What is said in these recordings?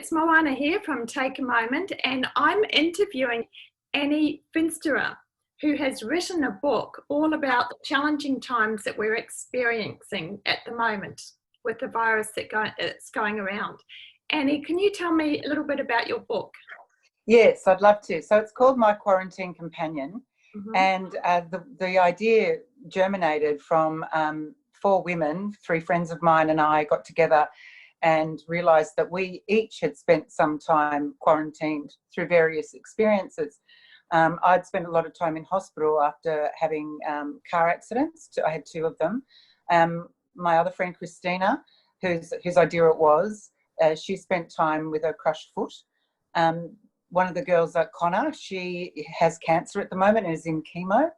it's Moana here from Take a Moment, and I'm interviewing Anni Finsterer, who has written a book all about the challenging times that we're experiencing at the moment with the virus that's going around. Anni, can you tell me a little bit about your book? Yes, I'd love to. So it's called My Quarantine Companion, and the idea germinated from 4 women, 3 friends of mine and I got together and realised that we each had spent some time quarantined through various experiences. I'd spent a lot of time in hospital after having car accidents. I had 2 of them. My other friend, Christina, whose idea it was, she spent time with her crushed foot. One of the girls, Connor, she has cancer at the moment and is in chemo.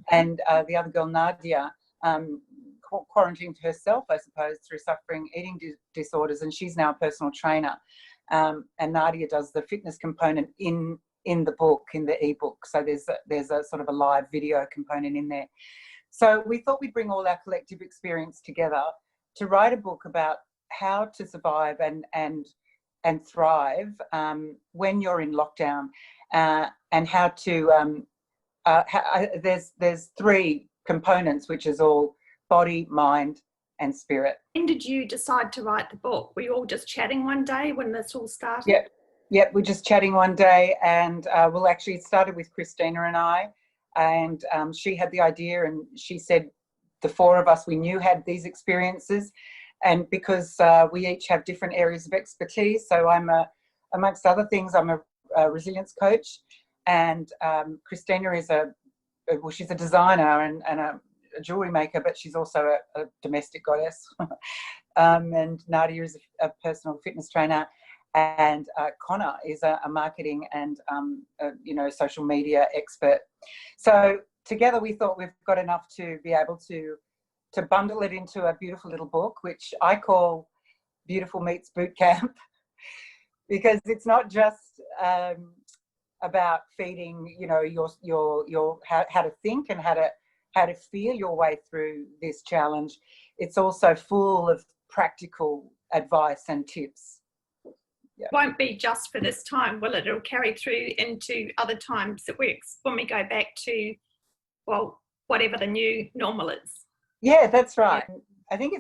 And the other girl, Nadia, quarantined herself, I suppose, through suffering eating disorders, and she's now a personal trainer. And Nadia does the fitness component in the book, in the ebook. So there's a sort of a live video component in there. So we thought we'd bring all our collective experience together to write a book about how to survive and thrive when you're in lockdown, and how to there's 3 components, which is all body, mind and spirit. When did you decide to write the book? Were you all just chatting one day when this all started? Yep, we're just chatting one day, and it started with Christina and I, and she had the idea, and she said the 4 of us we knew had these experiences, and because we each have different areas of expertise. So I'm amongst other things, I'm a resilience coach, and Christina is she's a designer and a jewelry maker, but she's also a domestic goddess. And Nadia is a personal fitness trainer, and Connor is a marketing and social media expert. So together we thought we've got enough to be able to bundle it into a beautiful little book, which I call Beautiful Meets Boot Camp, because it's not just about feeding, your how to think and how to feel your way through this challenge. It's also full of practical advice and tips. Yeah. Won't be just for this time, will it? It'll carry through into other times that when we go back to, well, whatever the new normal is. Yeah, that's right. Yeah. I think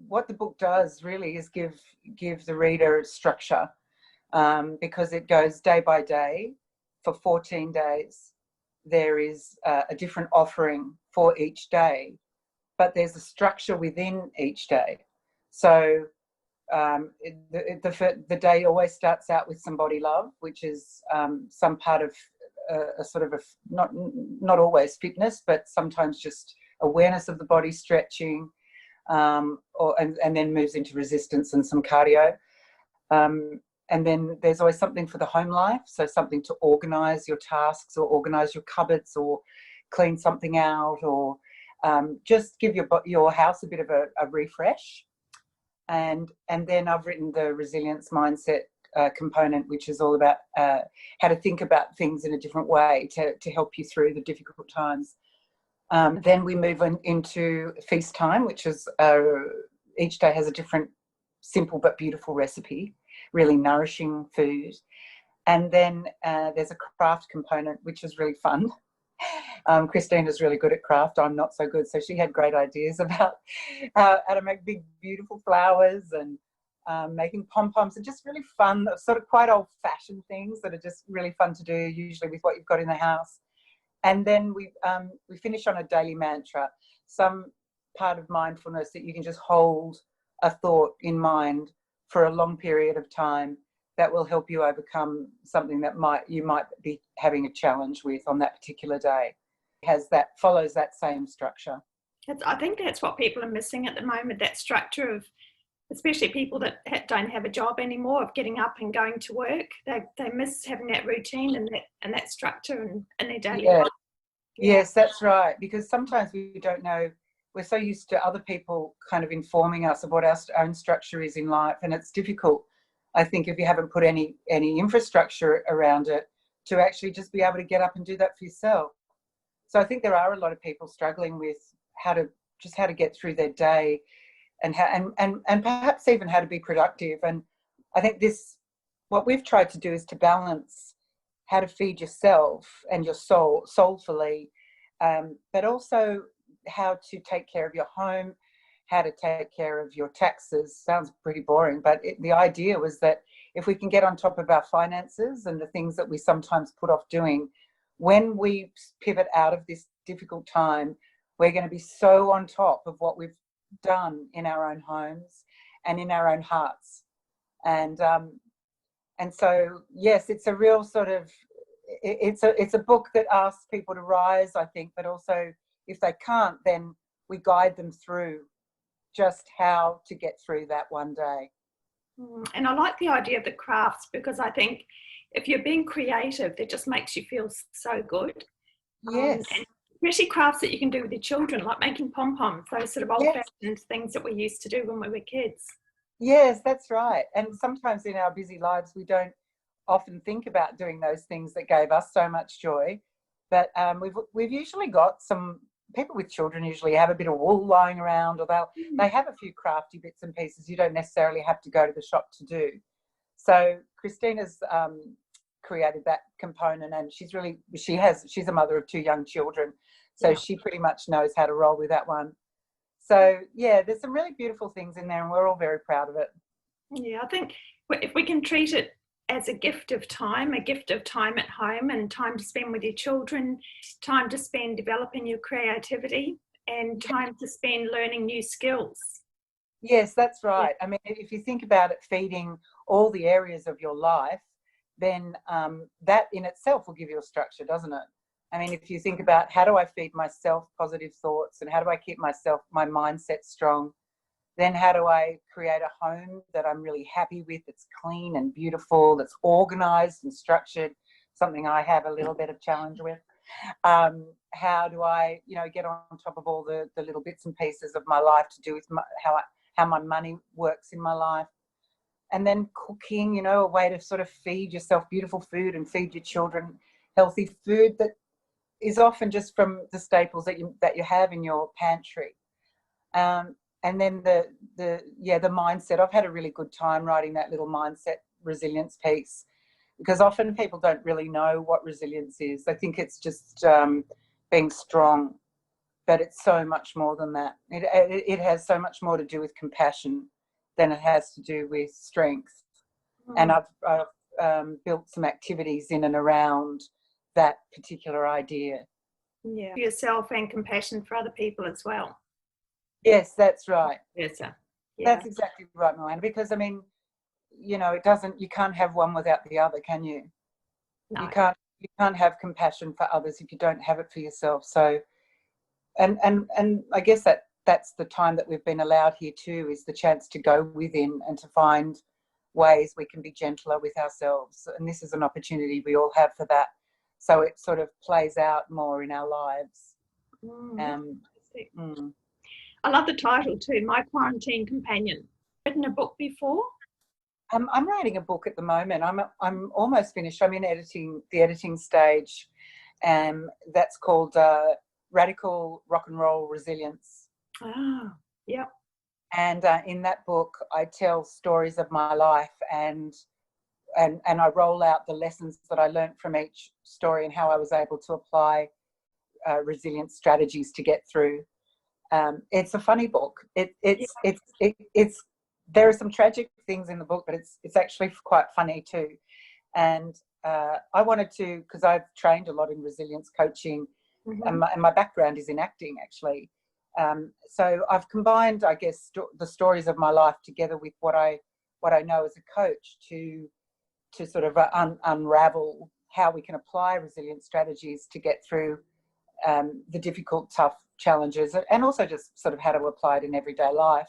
what the book does really is give the reader structure, because it goes day by day for 14 days. There is a different offering for each day, but there's a structure within each day. So the day always starts out with some body love, which is some part of a sort of not always fitness, but sometimes just awareness of the body, stretching, and then moves into resistance and some cardio. And then there's always something for the home life, so something to organise your tasks or organise your cupboards or clean something out, or just give your house a bit of a refresh. And then I've written the resilience mindset component, which is all about how to think about things in a different way to help you through the difficult times. Then we move into feast time, which is each day has a different simple but beautiful recipe, really nourishing food. And then there's a craft component, which is really fun. Christina's really good at craft. I'm not so good. So she had great ideas about how to make big, beautiful flowers and making pom-poms, and just really fun, sort of quite old-fashioned things that are just really fun to do, usually with what you've got in the house. And then we finish on a daily mantra, some part of mindfulness that you can just hold a thought in mind for a long period of time that will help you overcome something that you might be having a challenge with on that particular day. Follows that same structure. I think that's what people are missing at the moment, that structure of, especially people that don't have a job anymore, of getting up and going to work. They miss having that routine and that structure in their daily life. Yes, that's right. Because sometimes we don't know. We're so used to other people kind of informing us of what our own structure is in life, and it's difficult, I think, if you haven't put any infrastructure around it, to actually just be able to get up and do that for yourself. So I think there are a lot of people struggling with how to get through their day, and perhaps even how to be productive. And I think what we've tried to do is to balance how to feed yourself and your soulfully, but also how to take care of your home, how to take care of your taxes. Sounds pretty boring, but the idea was that if we can get on top of our finances and the things that we sometimes put off doing, when we pivot out of this difficult time, we're going to be so on top of what we've done in our own homes and in our own hearts. And so, yes, it's a real sort of, it's a book that asks people to rise, I think, but also if they can't, then we guide them through just how to get through that one day. And I like the idea of the crafts, because I think if you're being creative, that just makes you feel so good. Yes. And especially crafts that you can do with your children, like making pom-poms, those sort of old-fashioned things that we used to do when we were kids. Yes, that's right. And sometimes in our busy lives, we don't often think about doing those things that gave us so much joy. But we've usually got some people with children usually have a bit of wool lying around, or they have a few crafty bits and pieces you don't necessarily have to go to the shop to do. So Christina's created that component, and she's a mother of 2 young children, so she pretty much knows how to roll with that one. So yeah, there's some really beautiful things in there, and we're all very proud of it. Yeah, I think if we can treat it as a gift of time at home, and time to spend with your children, time to spend developing your creativity, and time to spend learning new skills. Yes, that's right. I mean, if you think about it feeding all the areas of your life, then that in itself will give you a structure, doesn't it? I mean, if you think about how do I feed myself positive thoughts, and how do I keep my mindset strong, then how do I create a home that I'm really happy with, that's clean and beautiful, that's organised and structured, something I have a little bit of challenge with. How do I, get on top of all the little bits and pieces of my life to do with how my money works in my life. And then cooking, a way to sort of feed yourself beautiful food and feed your children healthy food that is often just from the staples that you have in your pantry. And then the mindset. I've had a really good time writing that little mindset resilience piece, because often people don't really know what resilience is. They think it's just being strong, but it's so much more than that. It has so much more to do with compassion than it has to do with strength. And I've built some activities in and around that particular idea. Yeah, for yourself and compassion for other people as well. Yes, that's right. Yes, sir. Yeah. That's exactly right, Moana, because I mean, you can't have one without the other, can you? No. You can't have compassion for others if you don't have it for yourself. So, and I guess that's the time that we've been allowed here too, is the chance to go within and to find ways we can be gentler with ourselves. And this is an opportunity we all have for that. So it sort of plays out more in our lives. I love the title too, My Quarantine Companion. Written a book before? I'm writing a book at the moment. I'm almost finished. I'm in the editing stage. That's called Radical Rock and Roll Resilience. Ah, yep. And in that book, I tell stories of my life, and I roll out the lessons that I learned from each story and how I was able to apply resilience strategies to get through. It's a funny book. There are some tragic things in the book, but it's actually quite funny too. And I wanted to, because I've trained a lot in resilience coaching, and my background is in acting actually. So I've combined, I guess, the stories of my life together with what I know as a coach to sort of unravel how we can apply resilience strategies to get through the difficult, tough challenges, and also just sort of how to apply it in everyday life.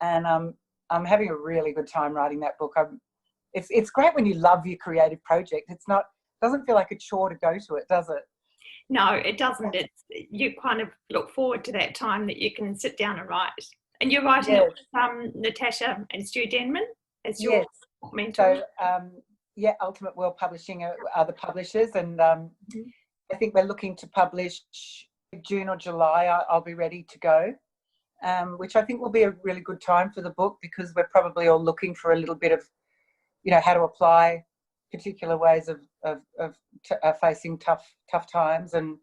And I'm having a really good time writing that book. It's great when you love your creative project. Doesn't feel like a chore to go to it, does it? No, it doesn't. You kind of look forward to that time that you can sit down and write. And you're writing it with Natasha and Stu Denman as your mentor. So Ultimate World Publishing are the publishers, and I think we're looking to publish June or July. I'll be ready to go, which I think will be a really good time for the book, because we're probably all looking for a little bit of how to apply particular ways of facing tough times and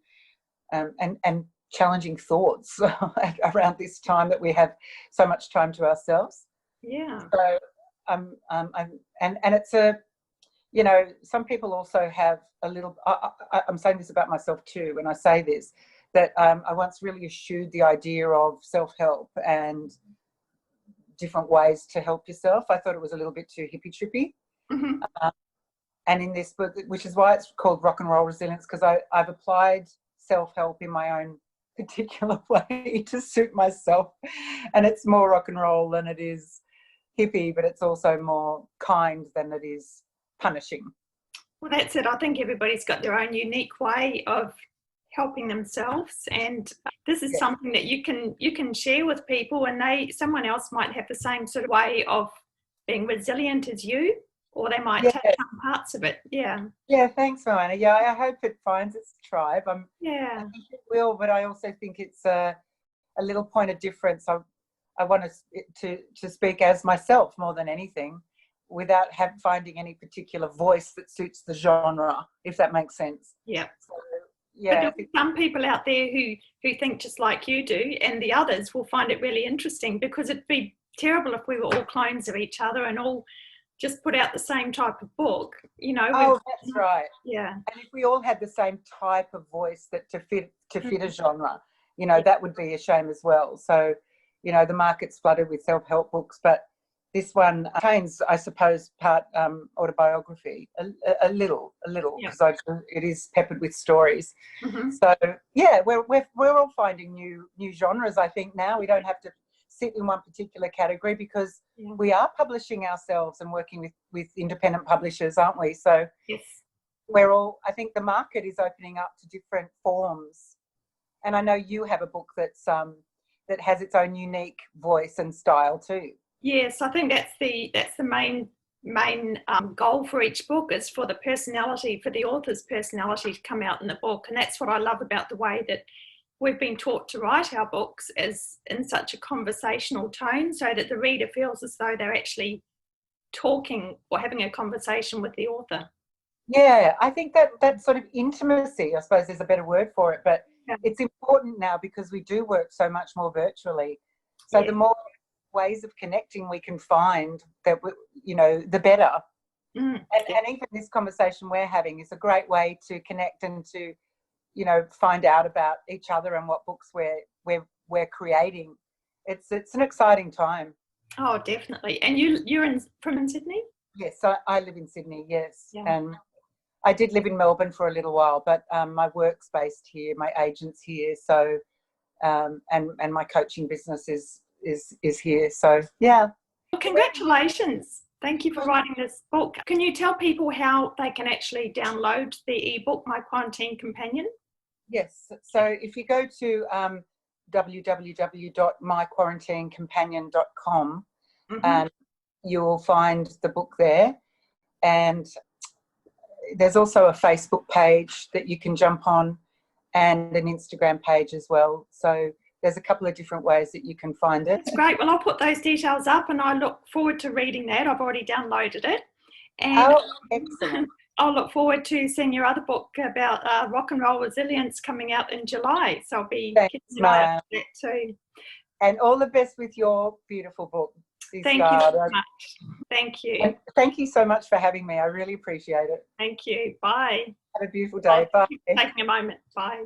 challenging thoughts around this time that we have so much time to ourselves. Yeah. So and it's some people also have a little. I'm saying this about myself too when I say this, that I once really eschewed the idea of self-help and different ways to help yourself. I thought it was a little bit too hippy-trippy. Mm-hmm. And in this book, which is why it's called Rock and Roll Resilience, because I've applied self-help in my own particular way to suit myself. And it's more rock and roll than it is hippie, but it's also more kind than it is punishing. Well, that's it. I think everybody's got their own unique way of helping themselves, and this is something that you can share with people, and someone else might have the same sort of way of being resilient as you, or they might take some parts of it. Yeah, thanks, Moana. I hope it finds its tribe. I think it will, but I also think it's a little point of difference. I want to speak as myself more than anything, without finding any particular voice that suits the genre, if that makes sense. Yeah. So, but there'll be some people out there who think just like you do, and the others will find it really interesting, because it'd be terrible if we were all clones of each other and all just put out the same type of book, Oh, that's right. Yeah. And if we all had the same type of voice that to fit a genre, that would be a shame as well. So, the market's flooded with self-help books, but this one contains, I suppose, part autobiography, a little, because it is peppered with stories. Mm-hmm. So we're all finding new genres. I think now we don't have to sit in one particular category, because we are publishing ourselves and working with independent publishers, aren't we? So yes, I think the market is opening up to different forms, and I know you have a book that's that has its own unique voice and style too. Yes, I think that's the main goal for each book, is for the author's personality to come out in the book. And that's what I love about the way that we've been taught to write our books, is in such a conversational tone, so that the reader feels as though they're actually talking or having a conversation with the author. Yeah, I think that sort of intimacy, I suppose there's a better word for it, but it's important now because we do work so much more virtually. So the more ways of connecting we can find, that the better. And even this conversation we're having is a great way to connect and to find out about each other and what books we're creating. It's an exciting time. Oh, definitely. And you're from Sydney? Yes, I live in Sydney. Yes, and I did live in Melbourne for a little while, but my work's based here, my agent's here, so and my coaching business is here. So Well, congratulations. Thank you for writing this book. Can you tell people how they can actually download the ebook, My Quarantine Companion? Yes. So if you go to www.myquarantinecompanion.com, you'll find the book there. And there's also a Facebook page that you can jump on, and an Instagram page as well. So there's a couple of different ways that you can find it. That's great. Well, I'll put those details up, and I look forward to reading that. I've already downloaded it. And excellent. I'll look forward to seeing your other book about rock and roll resilience coming out in July. So I'll be keeping an eye out for that too. And all the best with your beautiful book. Thank you so much. Thank you. And thank you so much for having me. I really appreciate it. Thank you. Bye. Have a beautiful day. Bye. Taking a moment. Bye.